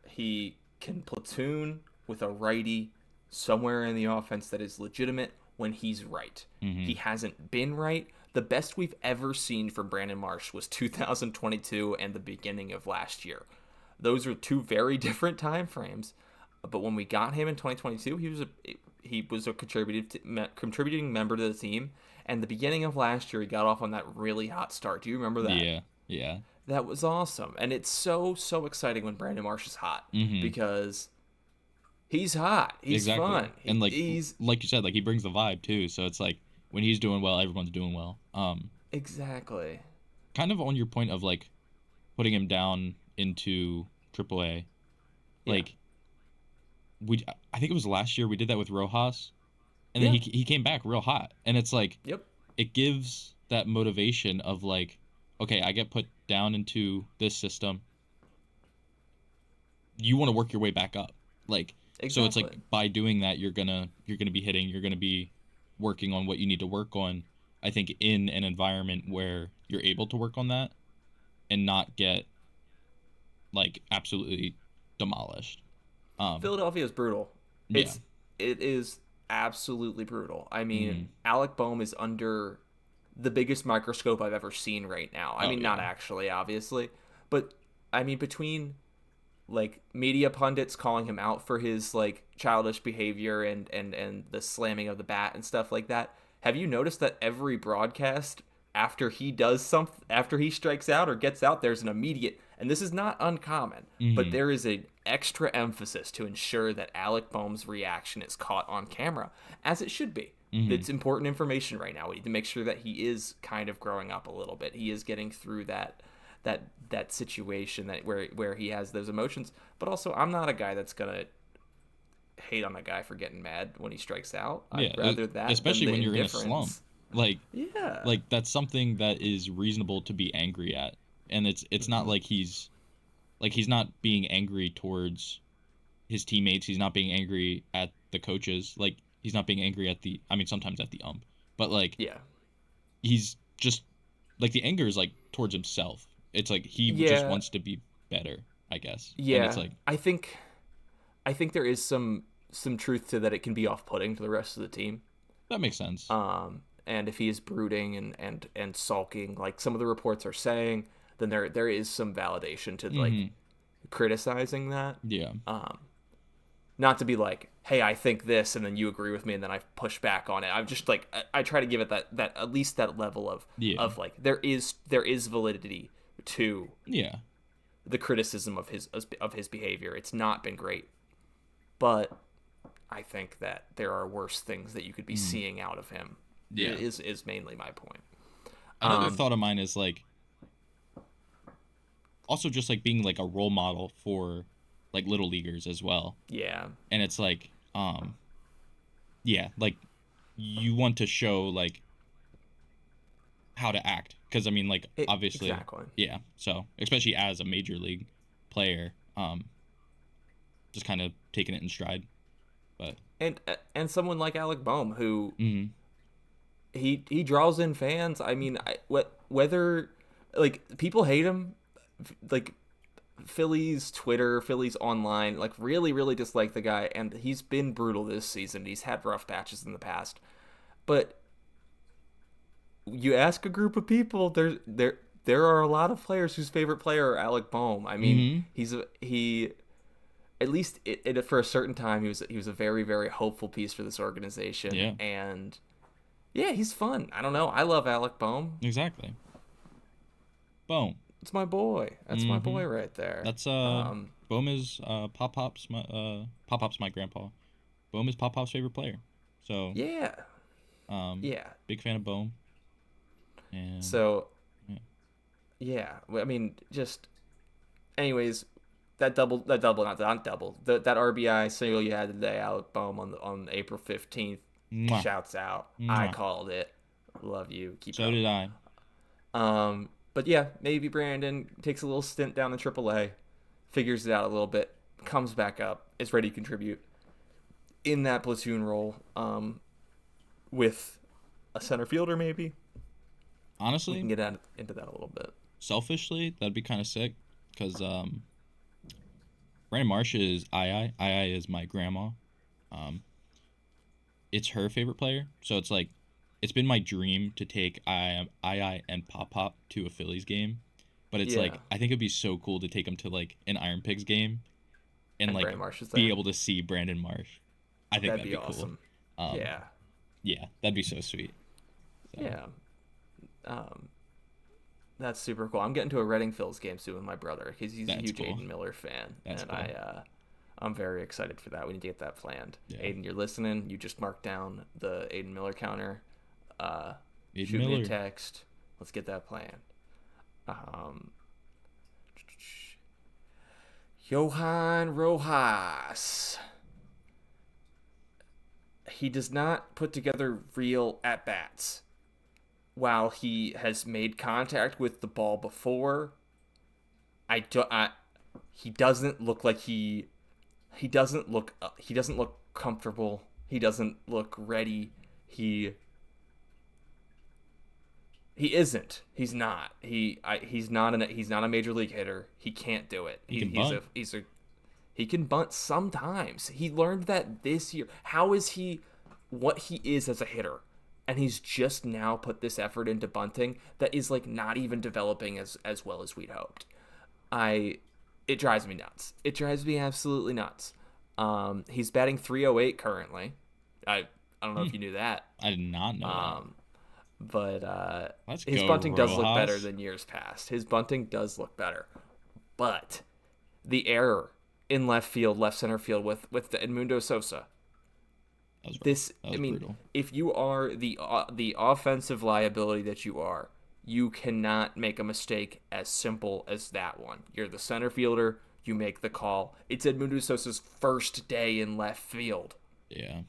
He can platoon with a righty somewhere in the offense that is legitimate when he's right. Mm-hmm. He hasn't been right. The best we've ever seen from Brandon Marsh was 2022 and the beginning of last year. Those are two very different time frames. But when we got him in 2022, he was a contributing member to the team. And the beginning of last year, he got off on that really hot start. Do you remember that? Yeah. Yeah. That was awesome. And it's so exciting when Brandon Marsh is hot because he's hot. He's exactly. fun. And like you said, like he brings the vibe too. So it's like when he's doing well, everyone's doing well. Exactly. Kind of on your point of like putting him down into AAA, like I think it was last year we did that with Rojas, and then he came back real hot, and it's like Yep. it gives that motivation of like, okay, I get put down into this system. You want to work your way back up. Like, so it's Exactly. like by doing that, you're gonna be hitting, you're gonna be working on what you need to work on. I think in an environment where you're able to work on that and not get like absolutely demolished. Philadelphia is brutal. Yeah. It is absolutely brutal. I mean, Mm. Alec Boehm is under the biggest microscope I've ever seen right now. I Oh mean, not yeah. actually, obviously, but I mean between like media pundits calling him out for his like childish behavior and the slamming of the bat and stuff like that. Have you noticed that every broadcast after he does something, after he strikes out or gets out, there's an immediate, and this is not uncommon, but Mm-hmm. there is an extra emphasis to ensure that Alec Boehm's reaction is caught on camera, as it should be. Mm-hmm. It's important information right now. We need to make sure that he is kind of growing up a little bit. He is getting through that situation that where he has those emotions. But also, I'm not a guy that's gonna hate on a guy for getting mad when he strikes out. Yeah. I'd rather that than Especially the when you're in a slump. indifference. Like Yeah. like that's something that is reasonable to be angry at. And it's not like he's not being angry towards his teammates. He's not being angry at the coaches. Like he's not being angry at the I mean sometimes at the ump. But like Yeah. he's just like the anger is like towards himself. It's like he just Yeah. wants to be better, I guess. And it's Yeah. like I think there is some truth to that. It can be off-putting to the rest of the team. that makes sense. And if he is brooding and sulking, like some of the reports are saying, then there is some validation to like Mhm. criticizing that. Yeah. Not to be like, hey, I think this, and then you agree with me, and then I push back on it. I'm just like, I try to give it that at least that level Yeah. of like there is validity to Yeah. the criticism of his behavior. It's not been great, but I think that there are worse things that you could be seeing out of him. Yeah. Is mainly my point. Another thought of mine is like also just like being like a role model for like little leaguers as well. Yeah, And it's like yeah, like you want to show like how to act because I mean like obviously exactly. yeah, so especially as a major league player just kind of taking it in stride. But And someone like Alec Boehm who mhm. he draws in fans. I mean, whether like people hate him, like Phillies Twitter, Phillies online, like really dislike the guy, and he's been brutal this season. He's had rough patches in the past, but you ask a group of people, there are a lot of players whose favorite player are Alec Boehm. I mean, Mhm. he at least for a certain time he was a very hopeful piece for this organization, Yeah. and yeah, he's fun. I don't know. I love Alec Boehm. Exactly. Boom. It's my boy. That's my boy right there. That's Um, Bohm is Pop Pop's my grandpa. Bohm is Pop Pop's favorite player. So yeah, um yeah. big fan of Bohm. And So yeah. yeah, I mean, just anyways, that not double that RBI single you had today, Alec Boehm on April 15th. Mwah. Shouts out. I Mwah. called it. Love you. Keep So going. did I. But yeah, maybe Brandon takes a little stint down in AAA, figures it out a little bit, comes back up, is ready to contribute in that platoon role, with a center fielder maybe. We Honestly, can get into that a little bit. selfishly, that'd be kind of sick because Brandon Marsh is I is my grandma. Um, it's her favorite player, so it's like it's been my dream to take I and Pop Pop to a Phillies game, but it's Yeah. like I think it'd be so cool to take them to like an Iron Pigs game and like Brandon Marsh is be there. able to see Brandon Marsh. I think That'd that'd be be awesome. cool. Yeah. Yeah, that'd be so sweet. So, Yeah. That's super cool. I'm getting to a Reading Phils game soon with my brother because he's a That's huge cool. Aiden Miller fan, That's and cool. I'm very excited for that. We need to get that planned. Yeah. Aiden, you're listening. You just marked down the Aiden Miller counter. Aiden Shoot me Miller. a text. Let's get that planned. Johan Rojas. He does not put together real at bats. while he has made contact with the ball before, he doesn't look like he doesn't look comfortable. He doesn't look ready. He isn't. He's not. He's not a major league hitter. He can't do it. He can bunt. He can bunt sometimes. He learned that this year. How is he what he is as a hitter? And he's just now put this effort into bunting that is like not even developing as well as we'd hoped. It drives me nuts. It drives me absolutely nuts. He's batting .308 currently. I don't know if you knew that. I did not know that. But Let's his go, bunting does look Rojas. better than years past. His bunting does look better. But the error in left center field with the Edmundo Sosa. That was brutal. If you are the offensive liability that you are, you cannot make a mistake as simple as that one. You're the center fielder, you make the call. It's Edmundo Sosa's first day in left field. Yeah.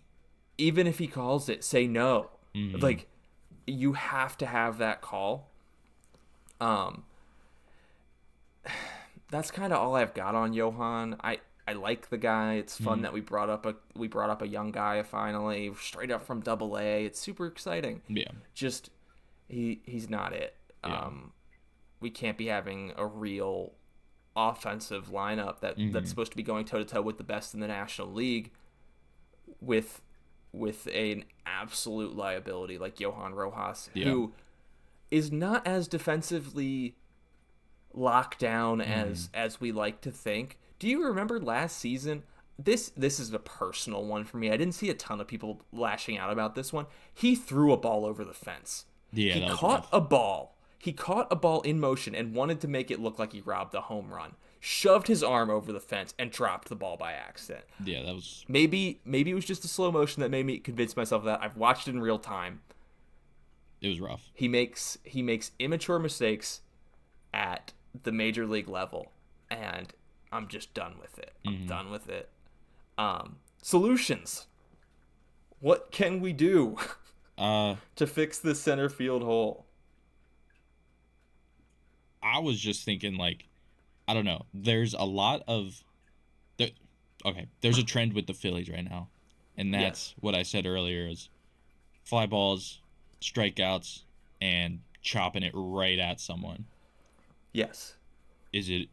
Even if he calls it, say no. Mm-hmm. Like, you have to have that call. That's kind of all I've got on Johan. I like the guy. It's fun that we brought up a young guy finally, straight up from AA. It's super exciting. Yeah. Just he's not it. Yeah. We can't be having a real offensive lineup that's supposed to be going toe to toe with the best in the National League with an absolute liability like Johan Rojas, who is not as defensively locked down as we like to think. Do you remember last season? This is a personal one for me. I didn't see a ton of people lashing out about this one. He threw a ball over the fence. Yeah, he caught a ball. He caught a ball in motion and wanted to make it look like he robbed a home run. Shoved his arm over the fence and dropped the ball by accident. Yeah, that was... Maybe it was just a slow motion that made me convince myself of that. I've watched it in real time. It was rough. He makes immature mistakes at the major league level, and I'm just done with it. I'm done with it. Solutions. What can we do to fix this center field hole? I was just thinking, like, I don't know. There's a lot of... there's a trend with the Phillies right now. And that's what I said earlier is fly balls, strikeouts, and chopping it right at someone. Yes. Is it...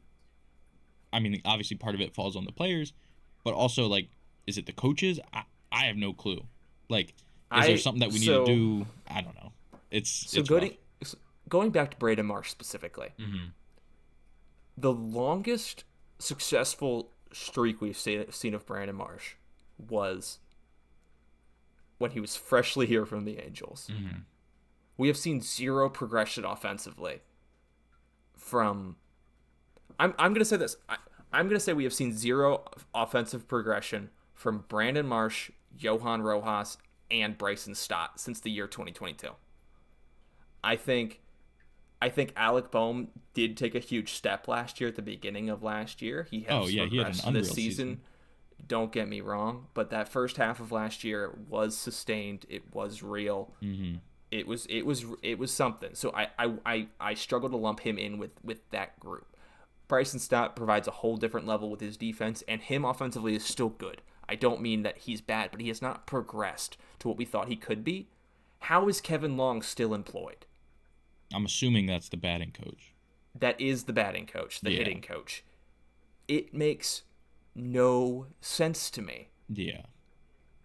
I mean, obviously part of it falls on the players, but also, like, is it the coaches? I have no clue. Like, is there something that we need to do? I don't know. It's going back to Braden Marsh specifically. Mm-hmm. The longest successful streak we've seen of Brandon Marsh was when he was freshly here from the Angels. Mm-hmm. We have seen zero progression offensively from... I'm going to say this. I'm going to say we have seen zero offensive progression from Brandon Marsh, Johan Rojas, and Bryson Stott since the year 2022. I think Alec Boehm did take a huge step last year at the beginning of last year. He has he had an unreal this season. Don't get me wrong, but that first half of last year was sustained. It was real. Mm-hmm. It was something. So I struggle to lump him in with that group. Bryson Stott provides a whole different level with his defense, and him offensively is still good. I don't mean that he's bad, but he has not progressed to what we thought he could be. How is Kevin Long still employed? I'm assuming that's the batting coach. That is the batting coach, the hitting coach. It makes no sense to me. Yeah.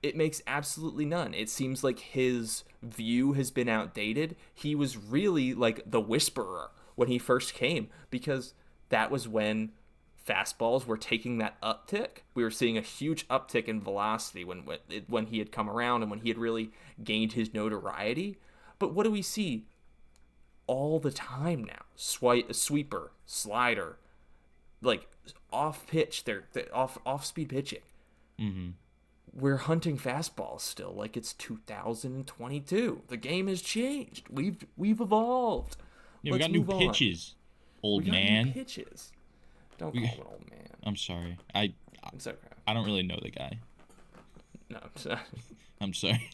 It makes absolutely none. It seems like his view has been outdated. He was really like the whisperer when he first came, because that was when fastballs were taking that uptick. We were seeing a huge uptick in velocity when he had come around and when he had really gained his notoriety. But what do we see all the time now? Sweeper, slider, like off pitch, they're off speed pitching. Mm-hmm. We're hunting fastballs still like it's 2022. The game has changed. We've evolved. Yeah, we got new pitches, old man. New pitches. Don't call him an old man. I'm sorry. It's okay. I don't really know the guy. No, I'm sorry. I'm sorry.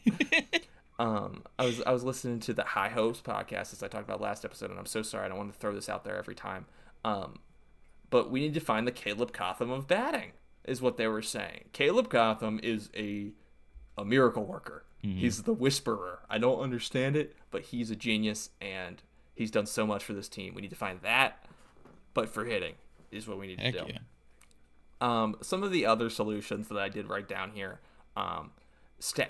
I was listening to the High Hopes podcast as I talked about last episode, and I'm so sorry I don't want to throw this out there every time. But we need to find the Caleb Cotham of batting, is what they were saying. Caleb Cotham is a miracle worker. Mm-hmm. He's the whisperer. I don't understand it, but he's a genius, and he's done so much for this team. We need to find that, but for hitting is what we need to do. Yeah. Some of the other solutions that I did write down here,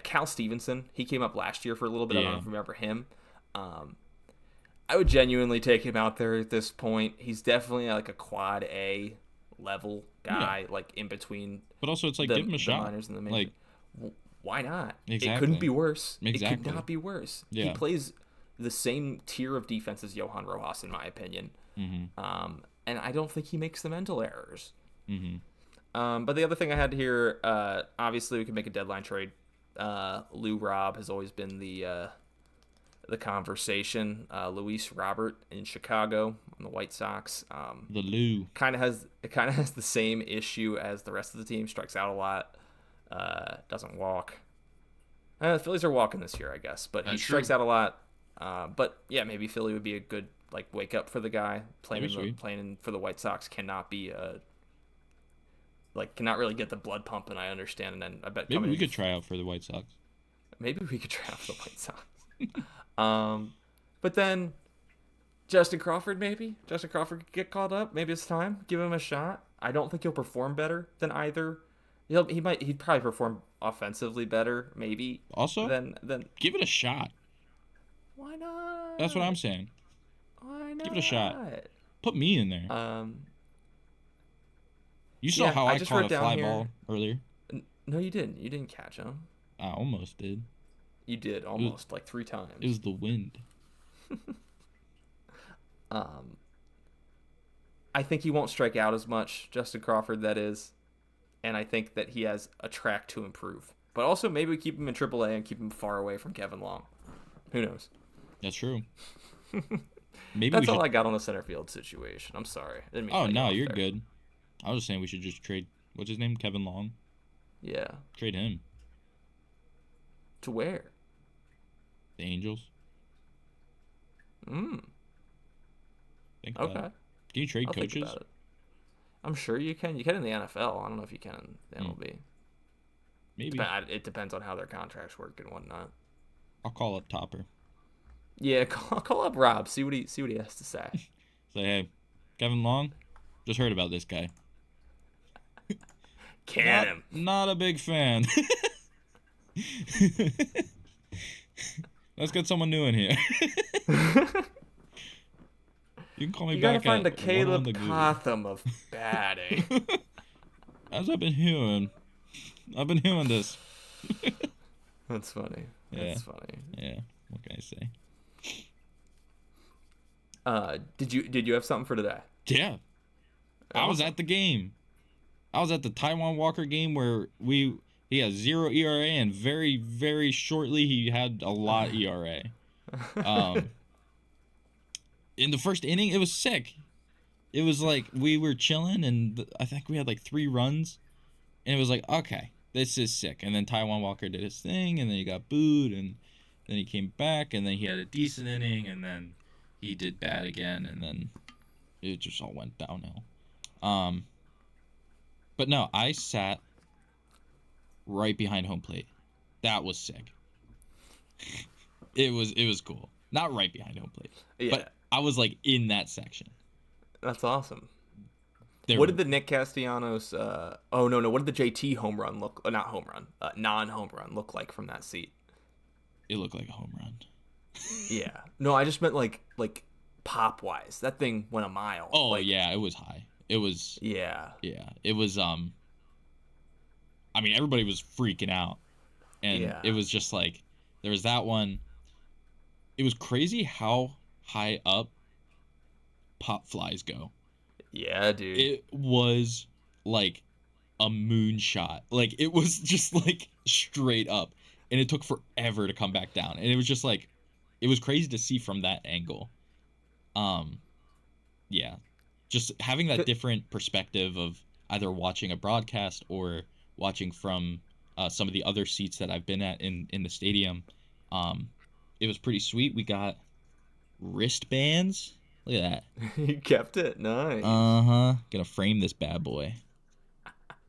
Cal Stevenson, he came up last year for a little bit. I don't know if you remember him. I would genuinely take him out there at this point. He's definitely like a quad A level guy, like in between. But also, it's like give him a shot. Minors and the majors. Like, why not? Exactly. It couldn't be worse. Exactly. It could not be worse. Yeah. He plays the same tier of defense as Johan Rojas, in my opinion. Mm-hmm. And I don't think he makes the mental errors. Mm-hmm. But the other thing I had here, obviously we can make a deadline trade. Lou Robb has always been the conversation. Luis Robert in Chicago on the White Sox. The Lou kind of has the same issue as the rest of the team. Strikes out a lot. Doesn't walk. The Phillies are walking this year, I guess, but he strikes out a lot. But yeah, maybe Philly would be a good like wake up for the guy. Playing for the White Sox cannot be cannot really get the blood pumping. I understand, and then I bet maybe we could try out for the White Sox. Maybe we could try out for the White Sox. But then Justin Crawford could get called up. Maybe it's time. Give him a shot. I don't think he'll perform better than either. He'd probably perform offensively better, maybe. Also, than give it a shot. Why not? That's what I'm saying. Why not? Give it a shot. Put me in there. You saw how I caught a fly ball earlier. No, you didn't. You didn't catch him. I almost did. You did almost like 3 times. It was the wind. I think he won't strike out as much, Justin Crawford, that is. And I think that he has a track to improve. But also, maybe we keep him in AAA and keep him far away from Kevin Long. Who knows? That's true. Maybe that's all I got on the Centerfield situation. I'm sorry. Oh, no, you're good. I was just saying we should just trade, what's his name? Kevin Long? Yeah. Trade him. To where? The Angels. Think about it. Can you trade coaches? Think about it. I'm sure you can. You can in the NFL. I don't know if you can in the MLB. Maybe. It depends on how their contracts work and whatnot. I'll call up Topper. Yeah, call up Rob. See what he has to say. Say, hey, Kevin Long, just heard about this guy. Can him. Not a big fan. Let's get someone new in here. You can call me back. You gotta find a Caleb Cotham of batting. As I've been hearing this. That's funny. Yeah. That's funny. Yeah. What can I say? Did you have something for today? Yeah. I was at the game. I was at the Taijuan Walker game where he had 0 ERA and very, very shortly he had a lot ERA. In the first inning, it was sick. It was like we were chilling and I think we had like 3 runs. And it was like, okay, this is sick. And then Taijuan Walker did his thing and then he got booed and then he came back and then he had a decent inning and then he did bad again and then it just all went downhill. But no, I sat right behind home plate. That was sick. It was cool. Not right behind home plate. Yeah. But I was like in that section. That's awesome. What did the Nick Castellanos what did the JT home run look not home run, non-home run look like from that seat? It looked like a home run. Yeah. No, I just meant like pop wise. That thing went a mile. Oh, yeah, it was high. It was Yeah. Yeah. It was I mean, everybody was freaking out. And it was just like there was that one. It was crazy how high up pop flies go. Yeah, dude. It was like a moonshot. Like it was just like straight up. And it took forever to come back down. And it was just like it was crazy to see from that angle. Yeah. Just having that different perspective of either watching a broadcast or watching from some of the other seats that I've been at in the stadium. It was pretty sweet. We got wristbands. Look at that. You kept it. Nice. Gonna frame this bad boy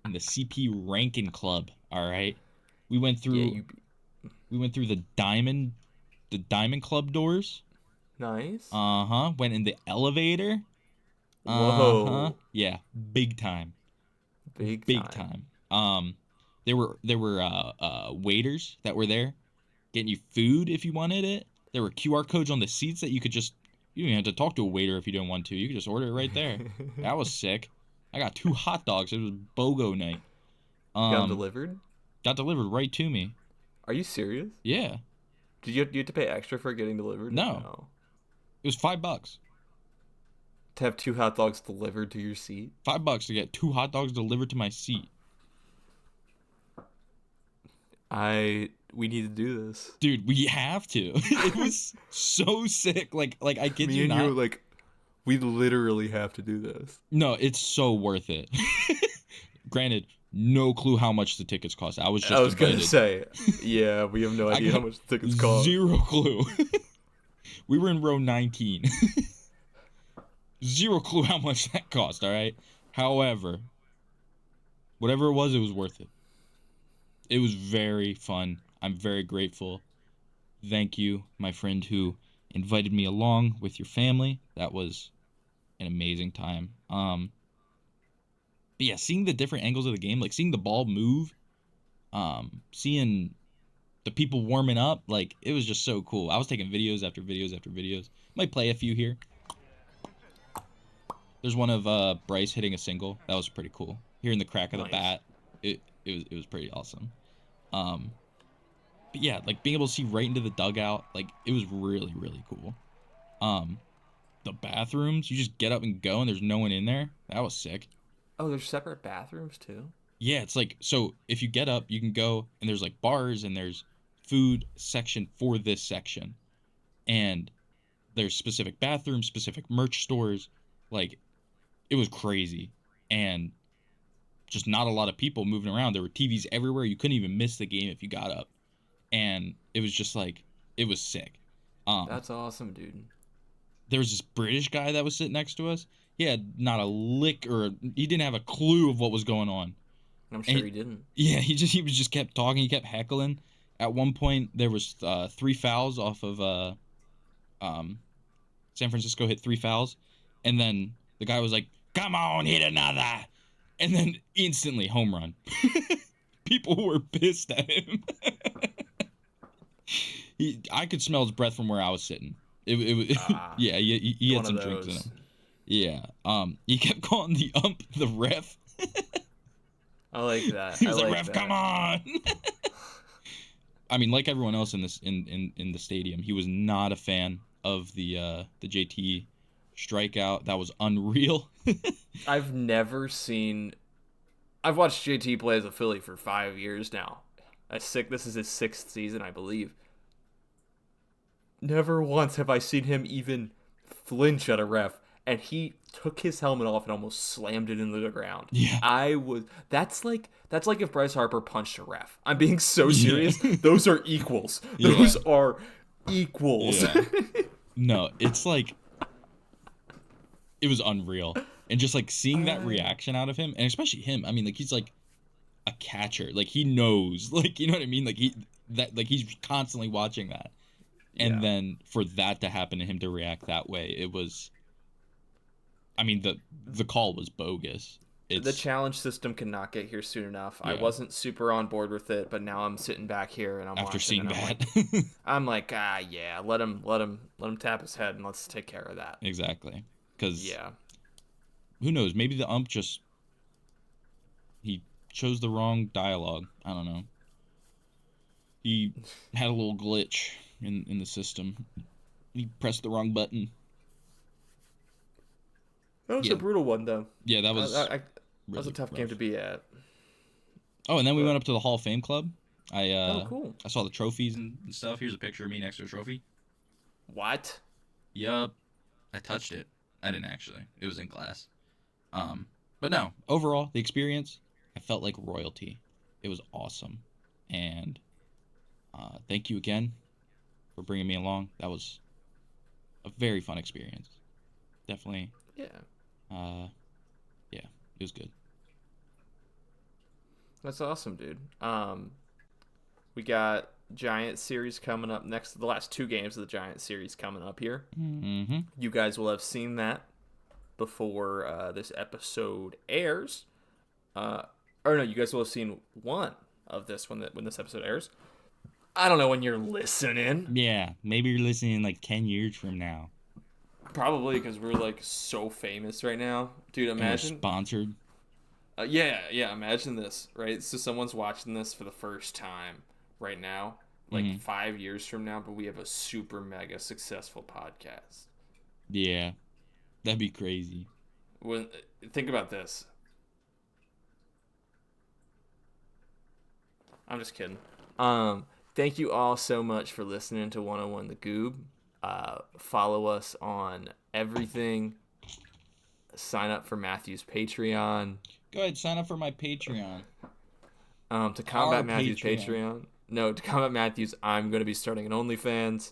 in the CP Rankin Club. All right. We went through. We went through the Diamond Club doors. Nice. Went in the elevator. Whoa. Yeah, big time. Big time. There were waiters that were there getting you food if you wanted it. There were QR codes on the seats that you could just, you didn't have to talk to a waiter if you didn't want to. You could just order it right there. That was sick. I got 2 hot dogs. It was BOGO night. Got them delivered? Got delivered right to me. Are you serious? Yeah. Did you have to pay extra for getting delivered? No. It was $5. To have 2 hot dogs delivered to your seat? $5 to get 2 hot dogs delivered to my seat. We need to do this. Dude, we have to. It was so sick. Like I kid you not. Me and you, like, we literally have to do this. No, it's so worth it. Granted, no clue how much the tickets cost. I was gonna say, yeah, we have no idea how much the tickets cost. Zero clue. We were in row 19. Zero clue how much that cost, all right? However, whatever it was worth it. It was very fun. I'm very grateful. Thank you, my friend who invited me along with your family. That was an amazing time. But yeah, seeing the different angles of the game, like seeing the ball move, seeing the people warming up, like it was just so cool. I was taking videos after videos after videos. Might play a few here. There's one of Bryce hitting a single. That was pretty cool. Hearing the crack of the bat, it was pretty awesome. But yeah, like being able to see right into the dugout, like it was really, really cool. The bathrooms, you just get up and go and there's no one in there. That was sick. Oh, there's separate bathrooms too? Yeah, it's like, so if you get up, you can go and there's like bars and there's food section for this section. And there's specific bathrooms, specific merch stores. Like, it was crazy. And just not a lot of people moving around. There were TVs everywhere. You couldn't even miss the game if you got up. And it was just like, it was sick. That's awesome, dude. There was this British guy that was sitting next to us. He had not a lick he didn't have a clue of what was going on. I'm sure he didn't. Yeah, he just kept talking. He kept heckling. At one point, there was 3 fouls off of San Francisco hit 3 fouls, and then the guy was like, "Come on, hit another," and then instantly home run. People were pissed at him. I could smell his breath from where I was sitting. It was yeah. He had some drinks in him. Yeah. He kept calling the ump the ref. I like that. He was like, "Ref, come on!" I mean, like everyone else in this in the stadium, he was not a fan of the JT strikeout. That was unreal. I've watched JT play as a Philly for 5 years now. This is his 6th season, I believe. Never once have I seen him even flinch at a ref, and he took his helmet off and almost slammed it into the ground. Yeah. That's like if Bryce Harper punched a ref. I'm being so serious. Those are equals. Those are equals. Yeah. No, it's like, it was unreal. And just like seeing that reaction out of him, and especially him, I mean, like, he's like a catcher. Like, he knows, like, you know what I mean? Like, he's constantly watching that. And then for that to happen to him to react that way, it was, I mean, the call was bogus. The challenge system cannot get here soon enough. Yeah. I wasn't super on board with it, but now I'm sitting back here and I'm after watching, seeing that. I'm like, yeah, let him tap his head and let's take care of that. Exactly. Because who knows? Maybe the ump he chose the wrong dialogue. I don't know. He had a little glitch in the system. He pressed the wrong button. That was a brutal one, though. Yeah, that was that was a tough game to be at. Oh, and then we went up to the Hall of Fame Club. Cool. I saw the trophies and stuff. Here's a picture of me next to a trophy. What? Yup. I touched it. I didn't actually. It was in class. But no, overall, the experience, I felt like royalty. It was awesome. And thank you again for bringing me along. That was a very fun experience. Definitely. Yeah. Yeah, it was good. That's awesome, dude. We got Giant series coming up next. The last 2 games of the Giant series coming up here. Mm-hmm. You guys will have seen that before this episode airs. Or no, you guys will have seen one of this when this episode airs. I don't know when you're listening. Yeah, maybe you're listening like 10 years from now. Probably because we're like so famous right now, dude. And we're Imagine. sponsored. Yeah. Imagine this, right? So someone's watching this for the first time right now, like 5 years from now, but we have a super mega successful podcast. Yeah, that'd be crazy. Think about this. I'm just kidding. Thank you all so much for listening to 101 The Goob. Follow us on everything. Sign up for Matthew's Patreon. Go ahead, sign up for my Patreon. To combat Our Matthew's Patreon. Patreon. No, to combat Matthew's, I'm going to be starting an OnlyFans.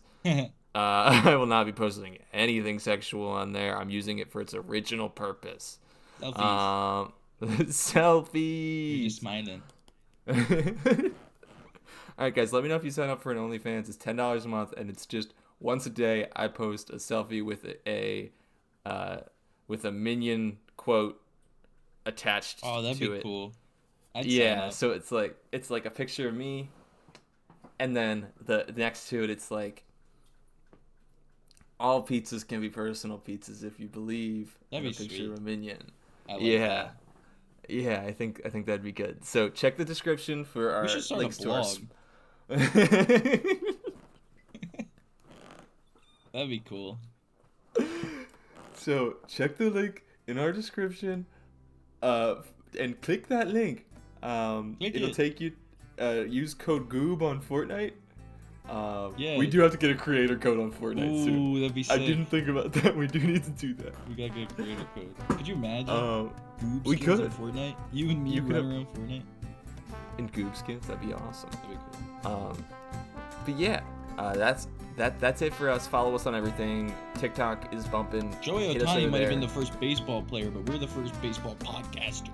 I will not be posting anything sexual on there. I'm using it for its original purpose. Selfies. Selfies. You're just smiling. Alright guys, let me know if you sign up for an OnlyFans. It's $10 a month, and it's just once a day I post a selfie with a Minion quote attached to it. Oh, that'd be cool. I'd sign Yeah, up. so it's like a picture of me, and then the next to it it's like, all pizzas can be personal pizzas if you believe. That'd and be a picture sweet. of a Minion. I like Yeah. that. Yeah, I think that'd be good. So check the description for our We should start links a to our. blog. That'd be cool. So check the link in our description, and click that link. It'll it. take you. Use code GOOB on Fortnite. Yeah. We do have to get a creator code on Fortnite soon. Ooh, that'd be I sick. didn't think about that. We do need to do that. We gotta get a creator code. Could you imagine? Goob we skins could. on Fortnite? You and me You could running have- around Fortnite? In Goob skins, that'd be awesome. That'd be cool. But yeah, that's it for us. Follow us on everything. TikTok is bumping. Joey Hit us Ohtani over might have there. been the first baseball player, but we're the first baseball podcasters.